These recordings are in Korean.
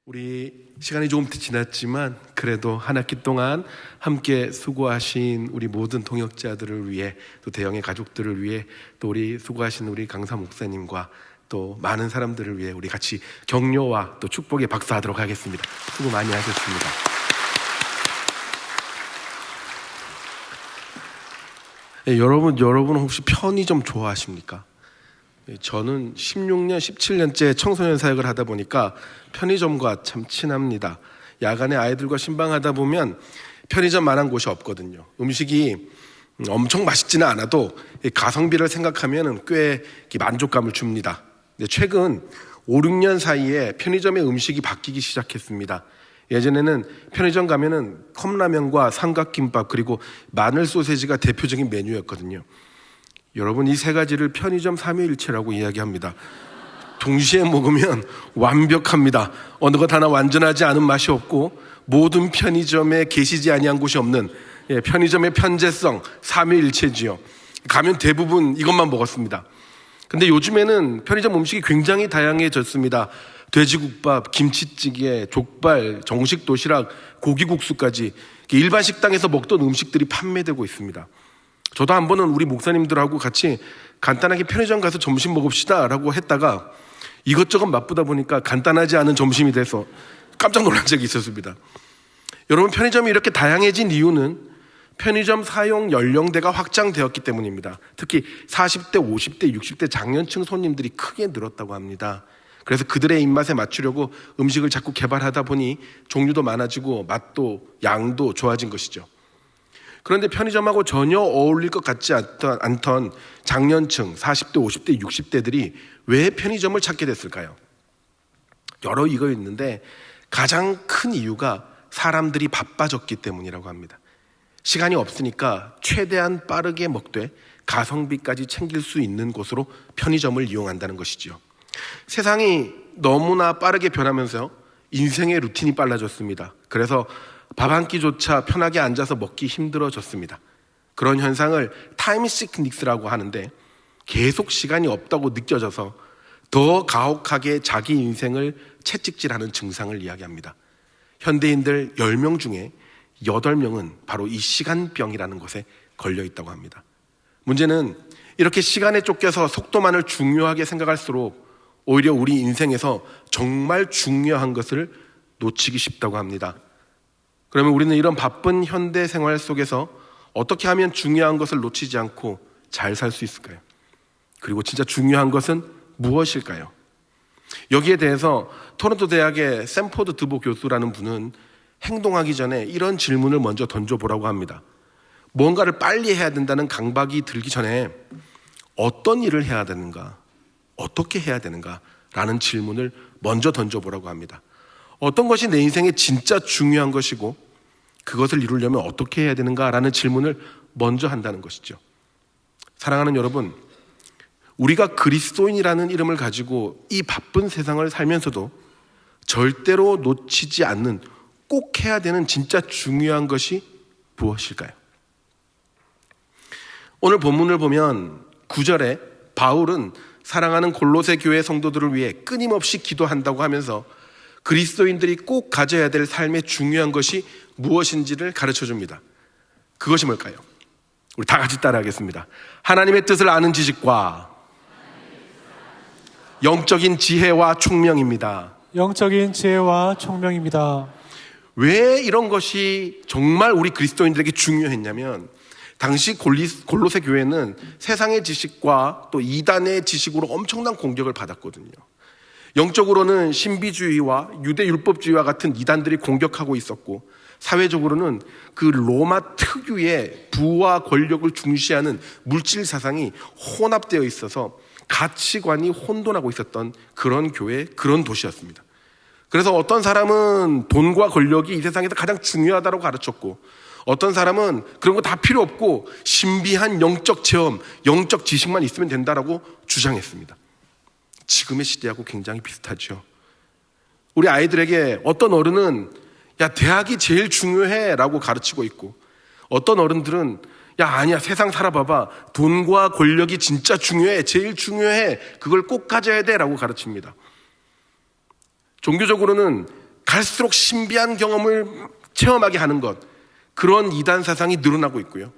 우리 시간이 조금 지났지만 그래도 한 학기 동안 함께 수고하신 우리 모든 동역자들을 위해, 또 대형의 가족들을 위해, 또 우리 수고하신 우리 강사 목사님과 또 많은 사람들을 위해 우리 같이 격려와 또 축복의 박수하도록 하겠습니다. 수고 많이 하셨습니다. 여러분 혹시 편의점 좋아하십니까? 저는 16년, 17년째 청소년 사역을 하다 보니까 편의점과 참 친합니다. 야간에 아이들과 신방하다 보면 편의점만한 곳이 없거든요. 음식이 엄청 맛있지는 않아도 가성비를 생각하면 꽤 만족감을 줍니다. 최근 5, 6년 사이에 편의점의 음식이 바뀌기 시작했습니다. 예전에는 편의점 가면은 컵라면과 삼각김밥 그리고 마늘 소세지가 대표적인 메뉴였거든요. 여러분, 이 세 가지를 편의점 삼위일체라고 이야기합니다. 동시에 먹으면 완벽합니다. 어느 것 하나 완전하지 않은 맛이 없고 모든 편의점에 계시지 아니한 곳이 없는 편의점의 편재성 삼위일체지요. 가면 대부분 이것만 먹었습니다. 근데 요즘에는 편의점 음식이 굉장히 다양해졌습니다. 돼지국밥, 김치찌개, 족발, 정식 도시락, 고기국수까지 일반 식당에서 먹던 음식들이 판매되고 있습니다. 저도 한 번은 우리 목사님들하고 같이 간단하게 편의점 가서 점심 먹읍시다 라고 했다가 이것저것 맛보다 보니까 간단하지 않은 점심이 돼서 깜짝 놀란 적이 있었습니다. 여러분, 편의점이 이렇게 다양해진 이유는 편의점 사용 연령대가 확장되었기 때문입니다. 특히 40대, 50대, 60대 장년층 손님들이 크게 늘었다고 합니다. 그래서 그들의 입맛에 맞추려고 음식을 자꾸 개발하다 보니 종류도 많아지고 맛도 양도 좋아진 것이죠. 그런데 편의점하고 전혀 어울릴 것 같지 않던 장년층 40대, 50대, 60대들이 왜 편의점을 찾게 됐을까요? 여러 이유가 있는데 가장 큰 이유가 사람들이 바빠졌기 때문이라고 합니다. 시간이 없으니까 최대한 빠르게 먹되 가성비까지 챙길 수 있는 곳으로 편의점을 이용한다는 것이죠. 세상이 너무나 빠르게 변하면서 인생의 루틴이 빨라졌습니다. 그래서 밥 한 끼조차 편하게 앉아서 먹기 힘들어졌습니다. 그런 현상을 타임 시크니스라고 하는데 계속 시간이 없다고 느껴져서 더 가혹하게 자기 인생을 채찍질하는 증상을 이야기합니다. 현대인들 10명 중에 8명은 바로 이 시간병이라는 것에 걸려 있다고 합니다. 문제는 이렇게 시간에 쫓겨서 속도만을 중요하게 생각할수록 오히려 우리 인생에서 정말 중요한 것을 놓치기 쉽다고 합니다. 그러면 우리는 이런 바쁜 현대 생활 속에서 어떻게 하면 중요한 것을 놓치지 않고 잘 살 수 있을까요? 그리고 진짜 중요한 것은 무엇일까요? 여기에 대해서 토론토 대학의 샘포드 드보 교수라는 분은 행동하기 전에 이런 질문을 먼저 던져보라고 합니다. 뭔가를 빨리 해야 된다는 강박이 들기 전에 어떤 일을 해야 되는가, 어떻게 해야 되는가 라는 질문을 먼저 던져보라고 합니다. 어떤 것이 내 인생에 진짜 중요한 것이고 그것을 이루려면 어떻게 해야 되는가 라는 질문을 먼저 한다는 것이죠. 사랑하는 여러분, 우리가 그리스도인이라는 이름을 가지고 이 바쁜 세상을 살면서도 절대로 놓치지 않는, 꼭 해야 되는 진짜 중요한 것이 무엇일까요? 오늘 본문을 보면 9절에 바울은 사랑하는 골로새 교회 성도들을 위해 끊임없이 기도한다고 하면서 그리스도인들이 꼭 가져야 될 삶의 중요한 것이 무엇인지를 가르쳐줍니다. 그것이 뭘까요? 우리 다 같이 따라하겠습니다. 하나님의 뜻을 아는 지식과 영적인 지혜와 총명입니다. 영적인 지혜와 총명입니다. 왜 이런 것이 정말 우리 그리스도인들에게 중요했냐면 당시 골로새 교회는 세상의 지식과 또 이단의 지식으로 엄청난 공격을 받았거든요. 영적으로는 신비주의와 유대율법주의와 같은 이단들이 공격하고 있었고, 사회적으로는 그 로마 특유의 부와 권력을 중시하는 물질 사상이 혼합되어 있어서 가치관이 혼돈하고 있었던 그런 교회, 그런 도시였습니다. 그래서 어떤 사람은 돈과 권력이 이 세상에서 가장 중요하다고 가르쳤고, 어떤 사람은 그런 거 다 필요 없고 신비한 영적 체험, 영적 지식만 있으면 된다라고 주장했습니다. 지금의 시대하고 굉장히 비슷하죠. 우리 아이들에게 어떤 어른은 야, 대학이 제일 중요해 라고 가르치고 있고, 어떤 어른들은 야, 아니야, 세상 살아봐봐, 돈과 권력이 진짜 중요해, 제일 중요해, 그걸 꼭 가져야 돼 라고 가르칩니다. 종교적으로는 갈수록 신비한 경험을 체험하게 하는 것, 그런 이단 사상이 늘어나고 있고요.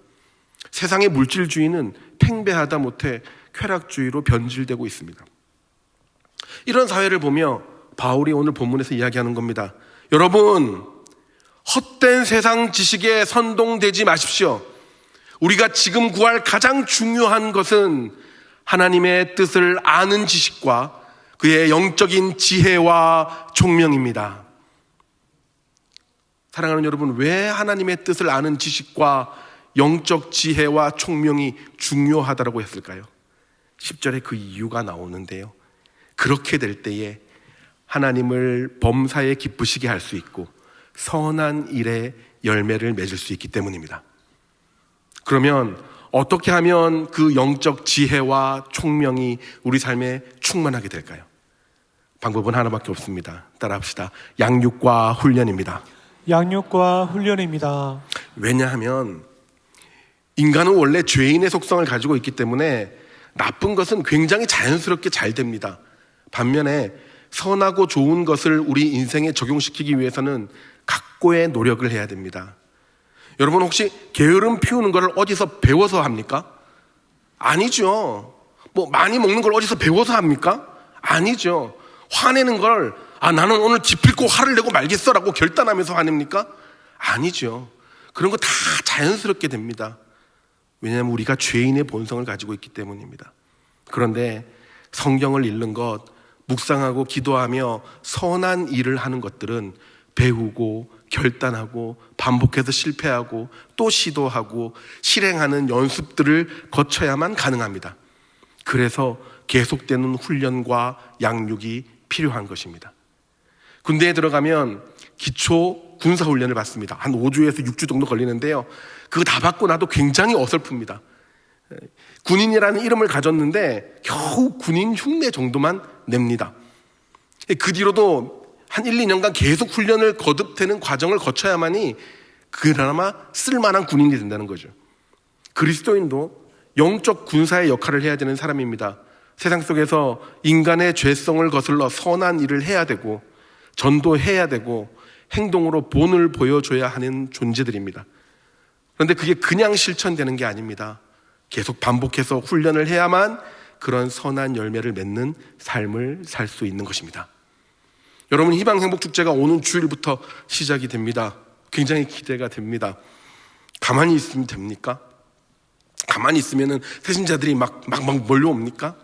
세상의 물질주의는 팽배하다 못해 쾌락주의로 변질되고 있습니다. 이런 사회를 보며 바울이 오늘 본문에서 이야기하는 겁니다. 여러분, 헛된 세상 지식에 선동되지 마십시오. 우리가 지금 구할 가장 중요한 것은 하나님의 뜻을 아는 지식과 그의 영적인 지혜와 총명입니다. 사랑하는 여러분, 왜 하나님의 뜻을 아는 지식과 영적 지혜와 총명이 중요하다고 했을까요? 10절에 그 이유가 나오는데요. 그렇게 될 때에 하나님을 범사에 기쁘시게 할 수 있고 선한 일의 열매를 맺을 수 있기 때문입니다. 그러면 어떻게 하면 그 영적 지혜와 총명이 우리 삶에 충만하게 될까요? 방법은 하나밖에 없습니다. 따라합시다. 양육과 훈련입니다. 양육과 훈련입니다. 왜냐하면 인간은 원래 죄인의 속성을 가지고 있기 때문에 나쁜 것은 굉장히 자연스럽게 잘 됩니다. 반면에 선하고 좋은 것을 우리 인생에 적용시키기 위해서는 각고의 노력을 해야 됩니다. 여러분, 혹시 게으름 피우는 걸 어디서 배워서 합니까? 아니죠. 많이 먹는 걸 어디서 배워서 합니까? 아니죠. 화내는 걸 나는 오늘 기필코 화를 내고 말겠어라고 결단하면서 화냅니까? 아니죠. 그런 거 다 자연스럽게 됩니다. 왜냐하면 우리가 죄인의 본성을 가지고 있기 때문입니다. 그런데 성경을 읽는 것, 묵상하고 기도하며 선한 일을 하는 것들은 배우고 결단하고 반복해서 실패하고 또 시도하고 실행하는 연습들을 거쳐야만 가능합니다. 그래서 계속되는 훈련과 양육이 필요한 것입니다. 군대에 들어가면 기초 군사훈련을 받습니다. 한 5주에서 6주 정도 걸리는데요. 그거 다 받고 나도 굉장히 어설픕니다. 군인이라는 이름을 가졌는데 겨우 군인 흉내 정도만 냅니다. 그 뒤로도 한 1, 2년간 계속 훈련을 거듭되는 과정을 거쳐야만이 그나마 쓸만한 군인이 된다는 거죠. 그리스도인도 영적 군사의 역할을 해야 되는 사람입니다. 세상 속에서 인간의 죄성을 거슬러 선한 일을 해야 되고 전도해야 되고 행동으로 본을 보여줘야 하는 존재들입니다. 그런데 그게 그냥 실천되는 게 아닙니다. 계속 반복해서 훈련을 해야만 그런 선한 열매를 맺는 삶을 살 수 있는 것입니다. 여러분, 희망행복축제가 오는 주일부터 시작이 됩니다. 굉장히 기대가 됩니다. 가만히 있으면 됩니까? 가만히 있으면 새신자들이 막 몰려옵니까?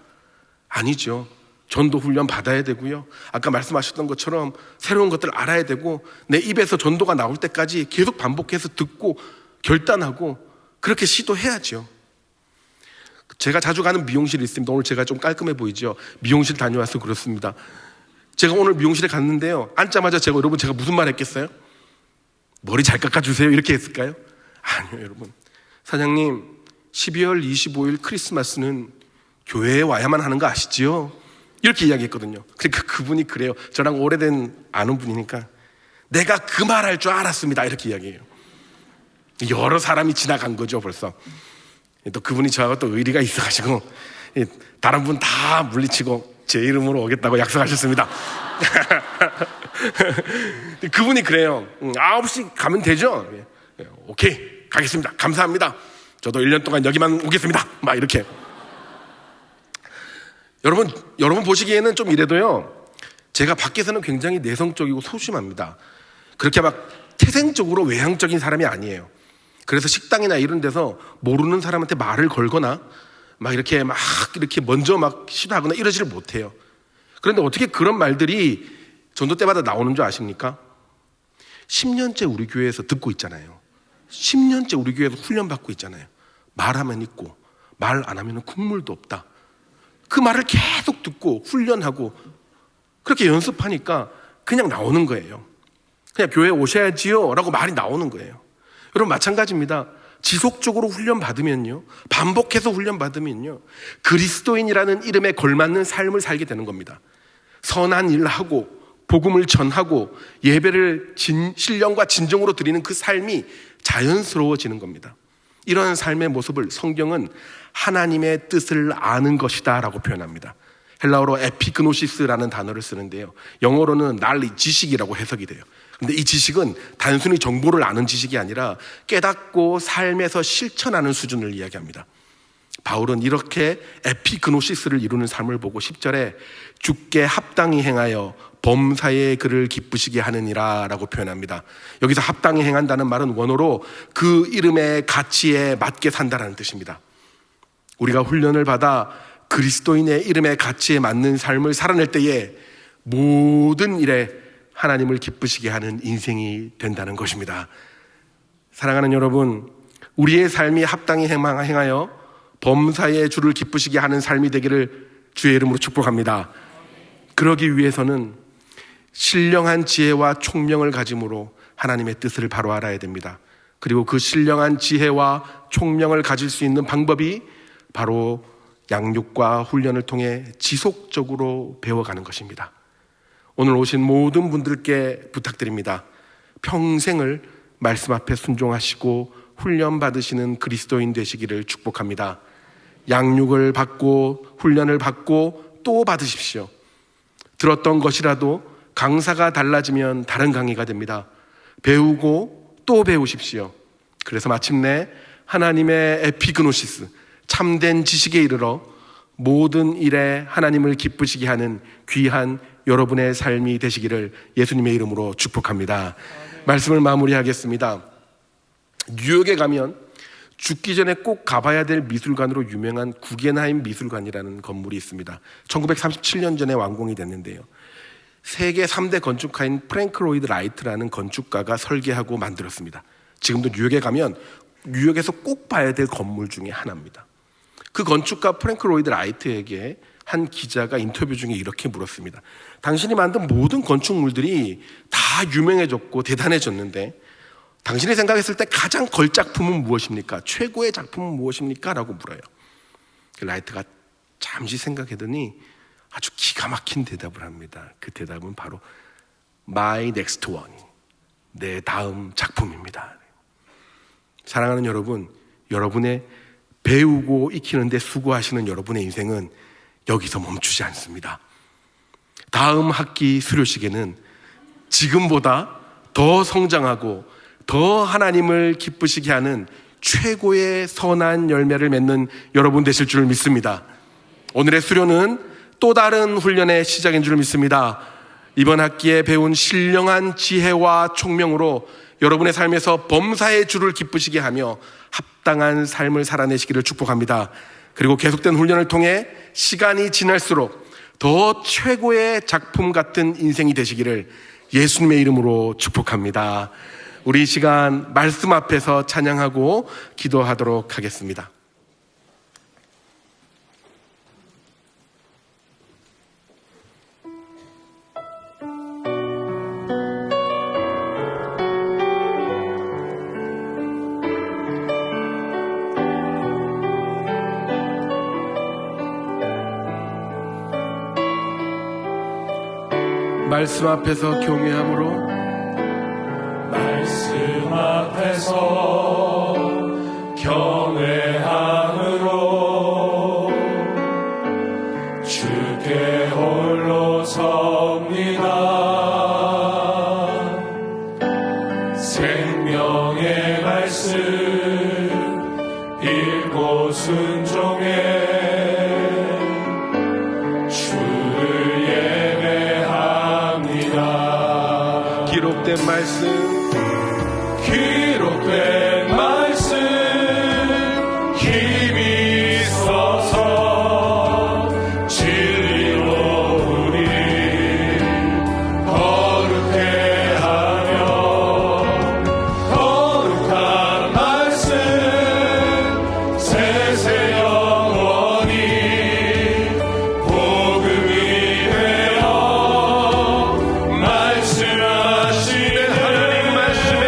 아니죠. 전도 훈련 받아야 되고요. 아까 말씀하셨던 것처럼 새로운 것들 알아야 되고 내 입에서 전도가 나올 때까지 계속 반복해서 듣고 결단하고 그렇게 시도해야죠. 제가 자주 가는 미용실이 있습니다. 오늘 제가 좀 깔끔해 보이죠? 미용실 다녀와서 그렇습니다. 제가 오늘 미용실에 갔는데요. 앉자마자 제가 무슨 말 했겠어요? 머리 잘 깎아주세요 이렇게 했을까요? 아니요, 여러분. 사장님, 12월 25일 크리스마스는 교회에 와야만 하는 거 아시지요? 이렇게 이야기했거든요. 그러니까 그분이 그래요. 저랑 오래된 아는 분이니까 내가 그 말 할 줄 알았습니다 이렇게 이야기해요. 여러 사람이 지나간 거죠 벌써. 또 그분이 저하고 또 의리가 있어가지고 다른 분 다 물리치고 제 이름으로 오겠다고 약속하셨습니다. 그분이 그래요. 9시 가면 되죠? 오케이, 가겠습니다. 감사합니다. 저도 1년 동안 여기만 오겠습니다. 막 이렇게. 여러분 보시기에는 좀 이래도요, 제가 밖에서는 굉장히 내성적이고 소심합니다. 그렇게 막 태생적으로 외향적인 사람이 아니에요. 그래서 식당이나 이런 데서 모르는 사람한테 말을 걸거나 막 이렇게 먼저 막 시도하거나 이러지를 못해요. 그런데 어떻게 그런 말들이 전도 때마다 나오는 줄 아십니까? 10년째 우리 교회에서 듣고 있잖아요. 10년째 우리 교회에서 훈련받고 있잖아요. 말하면 있고 말 안 하면 국물도 없다. 그 말을 계속 듣고 훈련하고 그렇게 연습하니까 그냥 나오는 거예요. 그냥 교회에 오셔야지요 라고 말이 나오는 거예요. 여러분, 마찬가지입니다. 지속적으로 훈련받으면요, 반복해서 훈련받으면요, 그리스도인이라는 이름에 걸맞는 삶을 살게 되는 겁니다. 선한 일을 하고 복음을 전하고 예배를 신령과 진정으로 드리는 그 삶이 자연스러워지는 겁니다. 이런 삶의 모습을 성경은 하나님의 뜻을 아는 것이다 라고 표현합니다. 헬라어로 에피그노시스라는 단어를 쓰는데요. 영어로는 knowledge, 지식이라고 해석이 돼요. 근데 이 지식은 단순히 정보를 아는 지식이 아니라 깨닫고 삶에서 실천하는 수준을 이야기합니다. 바울은 이렇게 에피그노시스를 이루는 삶을 보고 10절에 주께 합당히 행하여 범사에 그를 기쁘시게 하느니라 라고 표현합니다. 여기서 합당히 행한다는 말은 원어로 그 이름의 가치에 맞게 산다는 뜻입니다. 우리가 훈련을 받아 그리스도인의 이름의 가치에 맞는 삶을 살아낼 때에 모든 일에 하나님을 기쁘시게 하는 인생이 된다는 것입니다. 사랑하는 여러분, 우리의 삶이 합당히 행하여 범사에 주를 기쁘시게 하는 삶이 되기를 주의 이름으로 축복합니다. 그러기 위해서는 신령한 지혜와 총명을 가짐으로 하나님의 뜻을 바로 알아야 됩니다. 그리고 그 신령한 지혜와 총명을 가질 수 있는 방법이 바로 양육과 훈련을 통해 지속적으로 배워가는 것입니다. 오늘 오신 모든 분들께 부탁드립니다. 평생을 말씀 앞에 순종하시고 훈련 받으시는 그리스도인 되시기를 축복합니다. 양육을 받고 훈련을 받고 또 받으십시오. 들었던 것이라도 강사가 달라지면 다른 강의가 됩니다. 배우고 또 배우십시오. 그래서 마침내 하나님의 에피그노시스, 참된 지식에 이르러 모든 일에 하나님을 기쁘시게 하는 귀한 여러분의 삶이 되시기를 예수님의 이름으로 축복합니다. 말씀을 마무리하겠습니다. 뉴욕에 가면 죽기 전에 꼭 가봐야 될 미술관으로 유명한 구겐하임 미술관이라는 건물이 있습니다. 1937년 전에 완공이 됐는데요. 세계 3대 건축가인 프랭크 로이드 라이트라는 건축가가 설계하고 만들었습니다. 지금도 뉴욕에 가면 뉴욕에서 꼭 봐야 될 건물 중에 하나입니다. 그 건축가 프랭크 로이드 라이트에게 한 기자가 인터뷰 중에 이렇게 물었습니다. 당신이 만든 모든 건축물들이 다 유명해졌고 대단해졌는데 당신이 생각했을 때 가장 걸작품은 무엇입니까? 최고의 작품은 무엇입니까? 라고 물어요. 라이트가 잠시 생각하더니 아주 기가 막힌 대답을 합니다. 그 대답은 바로 My next one, 내 다음 작품입니다. 사랑하는 여러분, 여러분의 배우고 익히는 데 수고하시는 여러분의 인생은 여기서 멈추지 않습니다. 다음 학기 수료식에는 지금보다 더 성장하고 더 하나님을 기쁘시게 하는 최고의 선한 열매를 맺는 여러분 되실 줄 믿습니다. 오늘의 수료는 또 다른 훈련의 시작인 줄 믿습니다. 이번 학기에 배운 신령한 지혜와 총명으로 여러분의 삶에서 범사의 주를 기쁘시게 하며 합당한 삶을 살아내시기를 축복합니다. 그리고 계속된 훈련을 통해 시간이 지날수록 더 최고의 작품 같은 인생이 되시기를 예수님의 이름으로 축복합니다. 우리 이 시간 말씀 앞에서 찬양하고 기도하도록 하겠습니다. 말씀 앞에서 경외함으로 말씀 앞에서 경외함으로 주께 홀로 섭니다. 생명의 말씀 읽고 순종해 기록된 말씀 힘이 있어서 진리로 우리 거룩해 하며 거룩한 말씀 세세 영원히 복음이 되어 말씀하시네. 하나님 말씀에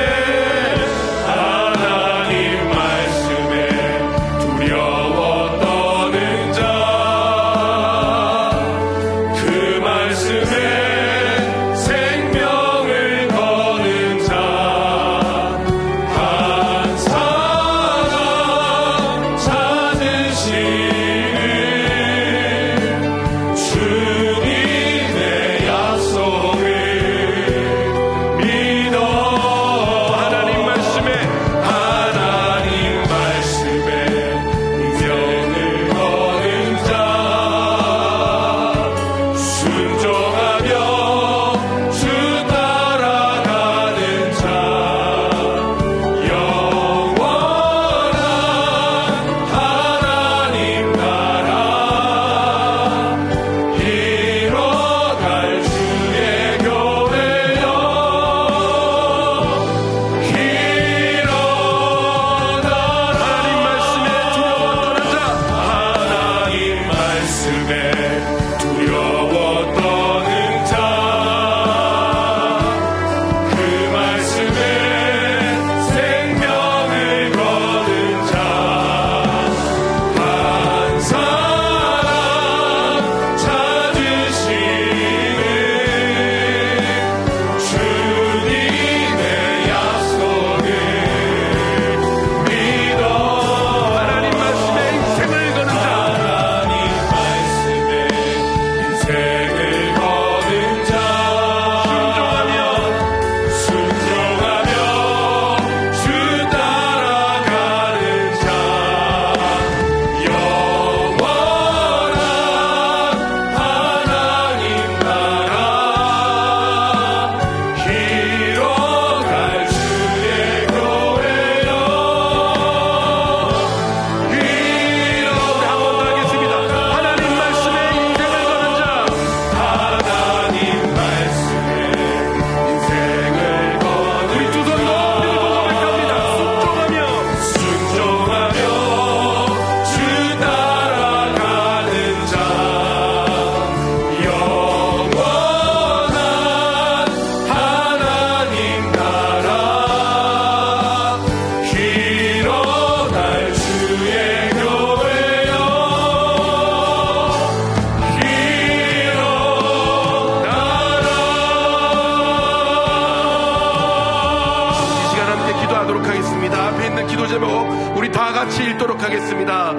기도하도록 하겠습니다. 앞에 있는 기도 제목 우리 다 같이 읽도록 하겠습니다.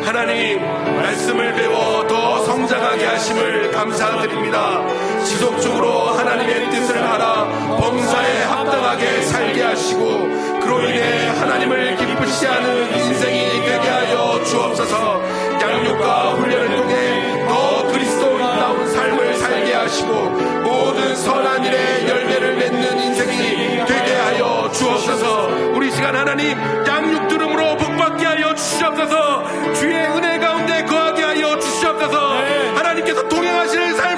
하나님, 말씀을 배워 더 성장하게 하심을 감사드립니다. 지속적으로 하나님의 뜻을 알아 범사에 합당하게 살게 하시고 그로 인해 하나님을 기쁘시게 하는 인생이 되게 하여 주옵소서. 양육과 훈련을 통해 더 그리스도인다운 삶을 살게 하시고 모든 선한 일에 열매를 맺는 인생이 되게 하여 주옵소서. 우리 시간 하나님 양육 들음으로 복받게 하여 주시옵소서. 주의 은혜 가운데 거하게 하여 주시옵소서. 하나님께서 동행하시는 삶